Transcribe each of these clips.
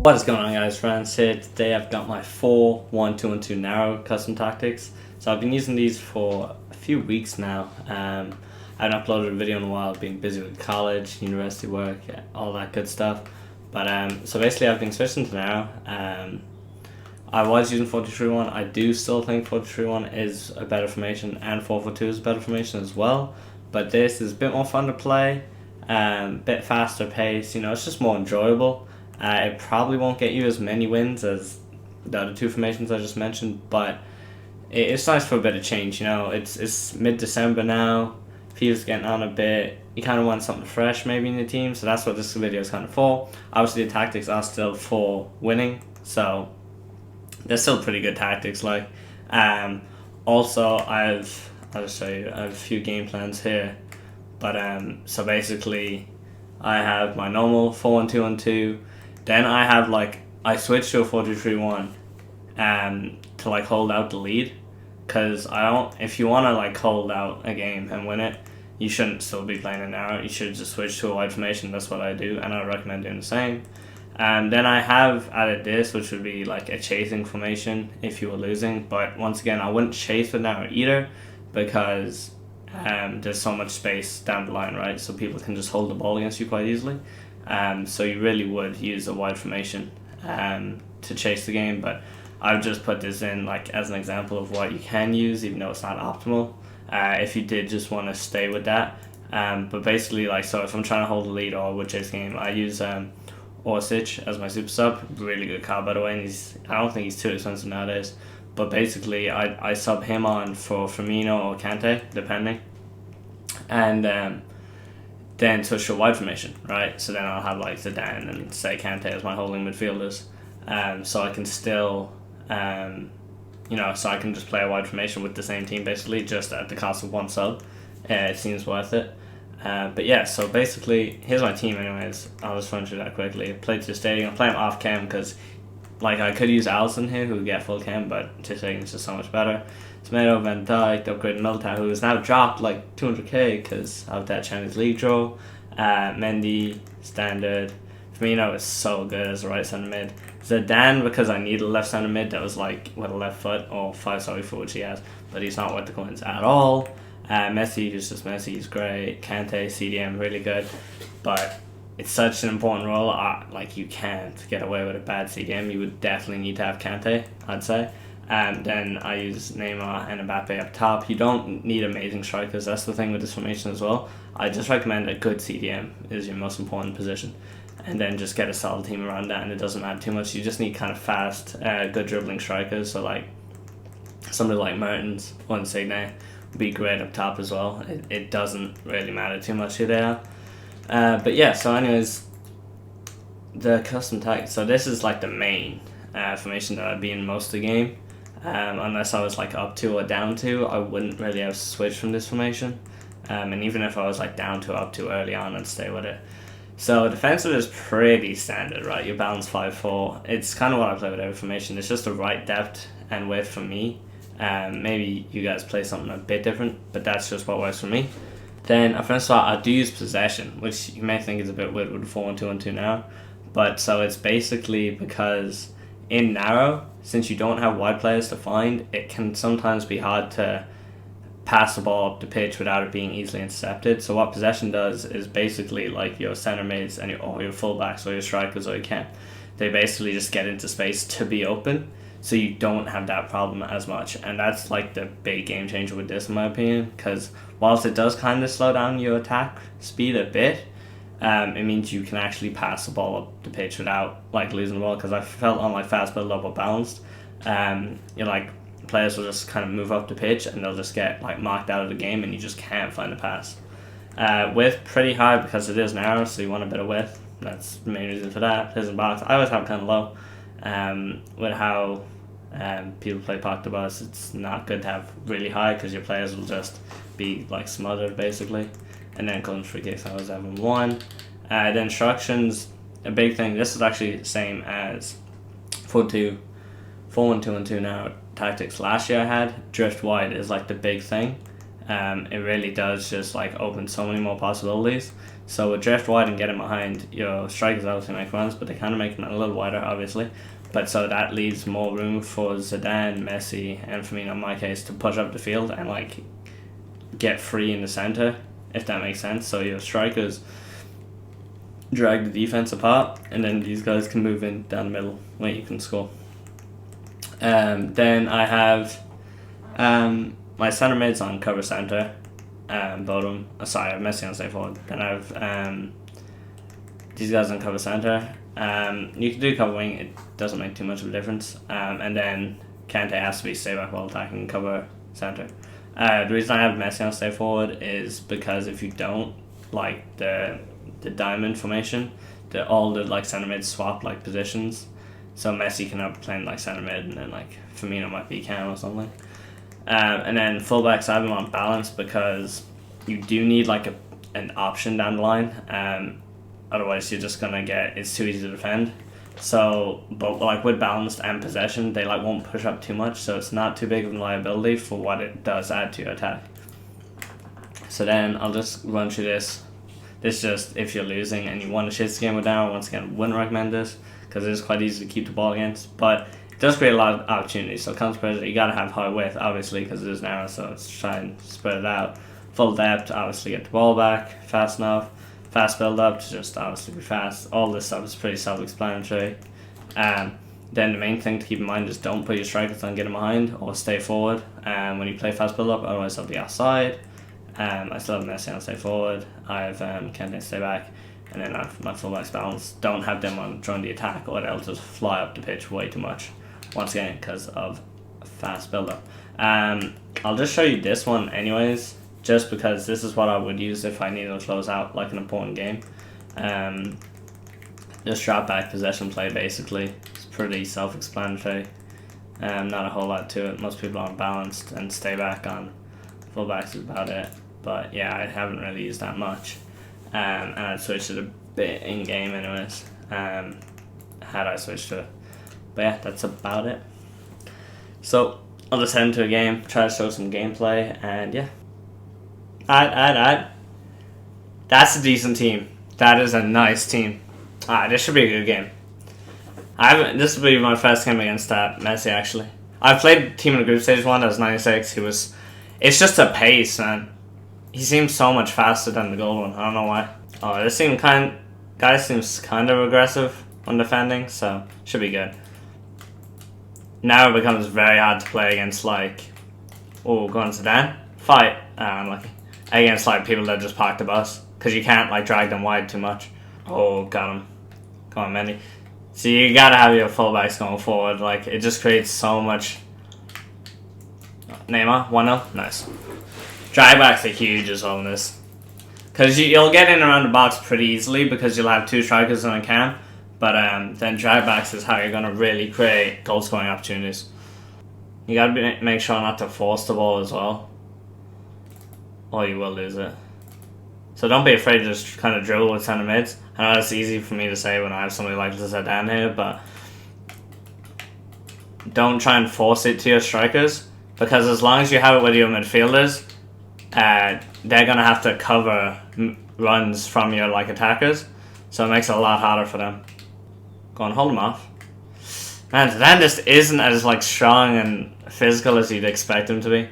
What is going on, guys? Rannerz here. Today I've got my 4-1-2-1-2 narrow custom tactics. So I've been using these for a few weeks now. I haven't uploaded a video in a while, being busy with college, university work, all that good stuff. But so basically I've been switching to narrow. I was using 4-2-3-1. I do still think 4-2-3-1 is a better formation, and 4-4-2 is a better formation as well. But this is a bit more fun to play, bit faster pace. It's just more enjoyable. It probably won't get you as many wins as the other two formations I just mentioned, but it's nice for a bit of change. It's mid-December now. Fifa's getting on a bit. You kind of want something fresh maybe in your team, so that's what this video is kind of for. Obviously, the tactics are still for winning, so they're still pretty good tactics. Also, I'll just show you. I have a few game plans here, but so basically, I have my normal 4-1-2-1-2. Then I switched to a 4-2-3-1 to hold out the lead, because if you want to hold out a game and win it, you shouldn't still be playing an arrow. You should just switch to a wide formation. That's what I do, and I recommend doing the same. Then I have added this, which would be a chasing formation if you were losing, but once again, I wouldn't chase with narrow either, because there's so much space down the line, right? So people can just hold the ball against you quite easily. So you really would use a wide formation to chase the game, but I've just put this in as an example of what you can use, even though it's not optimal, if you did just want to stay with that. But basically, so if I'm trying to hold the lead or would chase the game, I use Orsic as my super sub. Really good card, by the way, and I don't think he's too expensive nowadays. But basically, I sub him on for Firmino or Kante, depending, and then switch to a wide formation, right? So then I'll have Zidane and say Kante as my holding midfielders, so I can still, so I can just play a wide formation with the same team basically, just at the cost of one sub. It seems worth it. But yeah, so basically, here's my team anyways. I'll just run through that quickly. Played to Stadium. I'm playing off cam because I could use Alisson here, who would get full cam, but to Stadium is just so much better. Tomato, Van Dijk, upgraded Militao, who has now dropped 200k because of that Champions League draw. Mendy, standard. Firmino is so good as a right centre mid. Zidane, because I need a left centre mid that was with a left foot, or 5-star foot, which he has, but he's not worth the coins at all. Messi, who's just Messi, he's great. Kante, CDM, really good, but it's such an important role. You can't get away with a bad CDM. You would definitely need to have Kante, I'd say. Then I use Neymar and Mbappe up top. You don't need amazing strikers. That's the thing with this formation as well. I just recommend a good CDM is your most important position, and then just get a solid team around that, and it doesn't matter too much. You just need kind of fast, good dribbling strikers. So somebody like Mertens or Insigne would be great up top as well. It doesn't really matter too much who they are. But yeah, so anyways, the custom tag. So this is the main formation that I'd be in most of the game. Unless I was up 2 or down 2, I wouldn't really have switched from this formation. And even if I was down 2 or up 2 early on, I'd stay with it. So defensive is pretty standard, right? You balance 5-4. It's kind of what I play with every formation. It's just the right depth and width for me. Maybe you guys play something a bit different, but that's just what works for me. Then first of all, I do use possession, which you may think is a bit weird with 4-1-2-1-2 now. But so it's basically because in narrow, since you don't have wide players to find, it can sometimes be hard to pass the ball up the pitch without it being easily intercepted. So what possession does is basically your center mids and your fullbacks or your strikers or your camp, they basically just get into space to be open, so you don't have that problem as much. And that's the big game changer with this, in my opinion, because whilst it does kind of slow down your attack speed a bit, it means you can actually pass the ball up the pitch without losing the ball. Because I felt on fast build up or balanced, players will just kind of move up the pitch and they'll just get marked out of the game, and you just can't find the pass. Width pretty high because it is narrow, so you want a bit of width. That's the main reason for that. His and box, I always have kind of low. With how people play Pac de Bus, it's not good to have really high because your players will just be smothered basically. And then close free kicks, I always have them 1. The instructions, a big thing. This is actually the same as 4-1-2-1-2 now tactics last year I had. Drift wide is the big thing. it really does just like open so many more possibilities. So with drift wide and getting behind, your strikers obviously make runs, but they kind of make them a little wider, obviously. But so that leaves more room for Zidane, Messi, and Firmino in my case to push up the field and like get free in the center, if that makes sense. So your strikers drag the defense apart, and then these guys can move in down the middle where you can score. Then I have my centre mids on cover centre, both of them. Sorry, I have Messi on stay forward. Then I have these guys on cover centre. You can do cover wing, it doesn't make too much of a difference. And then Kante has to be stay back while attacking cover centre. The reason I have Messi on stay forward is because if you don't like the diamond formation, all the like centre mids swap like positions. So Messi can have playing like centre mid, and then like Firmino might be cam or something. And then fullbacks, I have them on balance because you do need like an option down the line. Otherwise, you're just gonna it's too easy to defend. So, but like with balanced and possession, they like won't push up too much, so it's not too big of a liability for what it does add to your attack. So then I'll just run through this. This just if you're losing and you want to shit this game with down. Once again, wouldn't recommend this because it is quite easy to keep the ball against, but it does create a lot of opportunities. So counter pressure, you gotta have high width obviously because it is narrow, so let's try and spread it out. Full depth, obviously get the ball back fast enough. Fast build up to just obviously be fast. All this stuff is pretty self-explanatory. Then the main thing to keep in mind is don't put your strikers on getting behind or stay forward when you play fast build up, otherwise they'll be outside. I still have Messi on stay forward. I have Kante stay back, and then I have my fullbacks balance. Don't have them on during the attack or they'll just fly up the pitch way too much once again because of fast build up. I'll just show you this one anyways, just because this is what I would use if I needed to close out like an important game. Just drop back possession play basically. It's pretty self-explanatory. Not a whole lot to it. Most people aren't balanced, and stay back on fullbacks is about it. But yeah, I haven't really used that much. And I switched it a bit in game anyways. Had I switched to it. But yeah, that's about it. So I'll just head into a game, try to show some gameplay, and yeah. Alright. That's a decent team. That is a nice team. Alright, this should be a good game. This will be my first game against Messi actually. I've played team in the group stage one, that was 96. It's just a pace, man. He seems so much faster than the gold one. I don't know why. Oh, this guy seems kind of aggressive when defending, so should be good. Now it becomes very hard to play against like, go on Zidane. Fight. Unlucky. Against like people that just park the bus, because you can't like drag them wide too much. Oh, got him. Come on, Mendy. So you gotta have your fullbacks going forward. Like it just creates so much. Neymar 1-0, nice. Drag backs are huge as well in this, because you'll get in around the box pretty easily because you'll have two strikers on a cam. But then drag backs is how you're gonna really create goal scoring opportunities. You gotta make sure not to force the ball as well, or you will lose it. So don't be afraid to just kind of dribble with centre mids. I know it's easy for me to say when I have somebody like Zidane here, but don't try and force it to your strikers, because as long as you have it with your midfielders, they're gonna have to cover runs from your like attackers, so it makes it a lot harder for them. Go on, hold them off. Man, Zidane just isn't as like strong and physical as you'd expect him to be.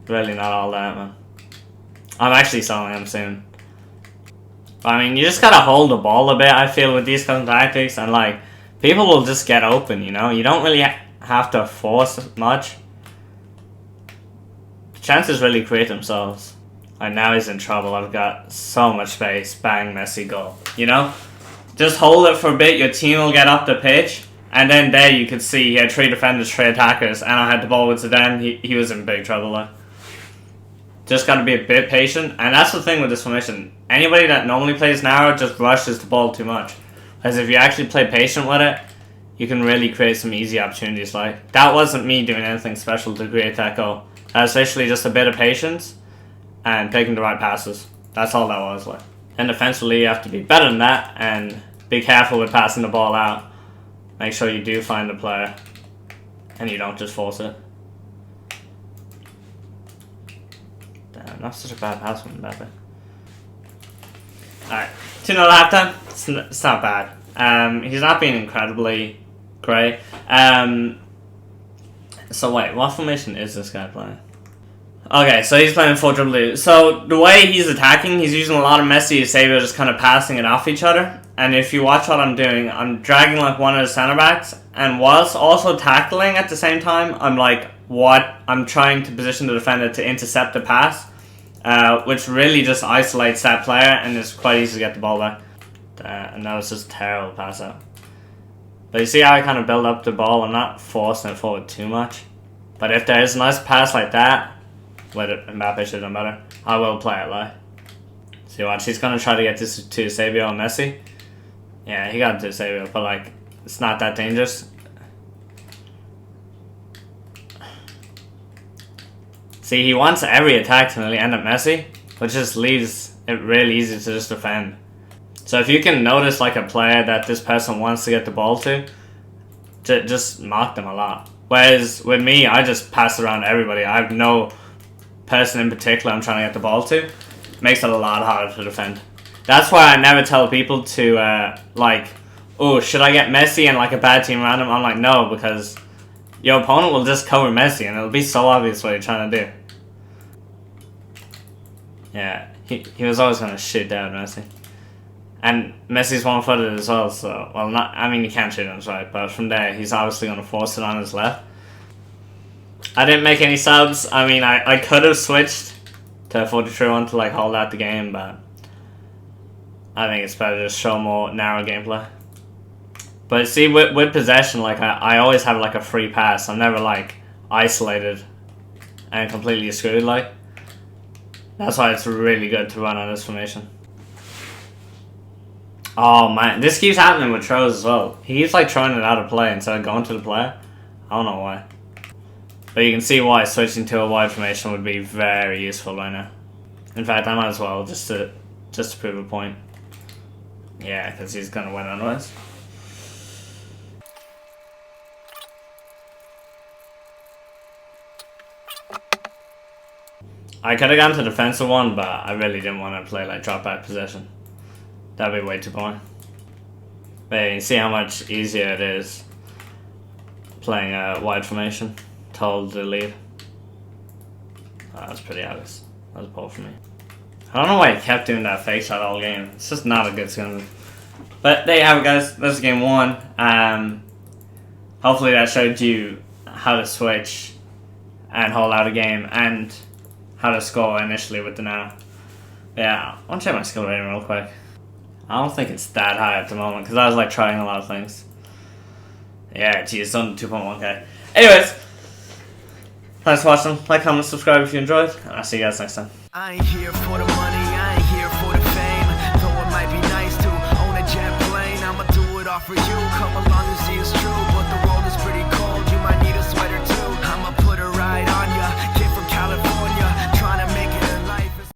Really not all that, man. I'm actually selling him soon. But, I mean, you just gotta hold the ball a bit, I feel, with these kind of tactics, and like, people will just get open, you know? You don't really have to force much. Chances really create themselves. And now he's in trouble. I've got so much space. Bang, Messi, goal. You know? Just hold it for a bit, your team will get up the pitch, and then there you could see he had 3 defenders, 3 attackers, and I had the ball with Zidane. He was in big trouble there. Just got to be a bit patient, and that's the thing with this formation. Anybody that normally plays narrow just rushes the ball too much. Whereas if you actually play patient with it, you can really create some easy opportunities. Like, that wasn't me doing anything special to create that goal. That was literally just a bit of patience and taking the right passes. That's all that was like. And defensively, you have to be better than that and be careful with passing the ball out. Make sure you do find the player and you don't just force it. Not such a bad pass from Mbappe. Alright, 2-0 halftime. It's not bad. He's not being incredibly great. So wait, what formation is this guy playing? Okay, so he's playing 4-2. So the way he's attacking, he's using a lot of Messi and Eusebio just kind of passing it off each other. And if you watch what I'm doing, I'm dragging like one of the center backs, and whilst also tackling at the same time, I'm trying to position the defender to intercept the pass, which really just isolates that player, and it's quite easy to get the ball back. And that was just a terrible pass out. But you see how I kind of build up the ball? I'm not forcing it forward too much. But if there is a nice pass like that, where Mbappe should have done better, I will play it like. See watch, he's going to try to get this to Eusebio and Messi. Yeah, he got it to Eusebio, but like, it's not that dangerous. See, he wants every attack to nearly end up Messi, which just leaves it really easy to just defend. So if you can notice like a player that this person wants to get the ball to just mock them a lot. Whereas with me, I just pass around everybody. I have no person in particular I'm trying to get the ball to. Makes it a lot harder to defend. That's why I never tell people to like, oh, should I get Messi and like a bad team around him? I'm like, no, because your opponent will just cover Messi and it'll be so obvious what you're trying to do. Yeah, he was always going to shoot down Messi. And Messi's one-footed as well, so, well, not, I mean, he can't shoot on his right, but from there, he's obviously going to force it on his left. I didn't make any subs. I mean, I could have switched to a 4-3-1 to, like, hold out the game, but I think it's better to show more narrow gameplay. But see, with possession, like, I always have, like, a free pass. I'm never, like, isolated and completely screwed, like. That's why it's really good to run on this formation. Oh man, this keeps happening with throws as well. He keeps like throwing it out of play instead of going to the player. I don't know why. But you can see why switching to a wide formation would be very useful right now. In fact, I might as well just to prove a point. Yeah, because he's gonna win otherwise. I could have gone to defensive one, but I really didn't want to play like drop back possession. That'd be way too boring. But yeah, you see how much easier it is playing a wide formation to hold the lead. Oh, that's pretty obvious. That was a ball for me. I don't know why he kept doing that fake shot all game. It's just not a good skill move. But there you have it, guys. That's game one. Hopefully that showed you how to switch and hold out a game and how to score initially with the now. Yeah, I want to check my skill rating real quick. I don't think it's that high at the moment because I was like trying a lot of things. Yeah, geez, it's on 2.1k. Anyways, thanks for watching. Like, comment, subscribe if you enjoyed, and I'll see you guys next time. I ain't here for the money, I ain't here for the fame. Though it might be nice to own a jet plane, I'ma do it all for you. Come along and see us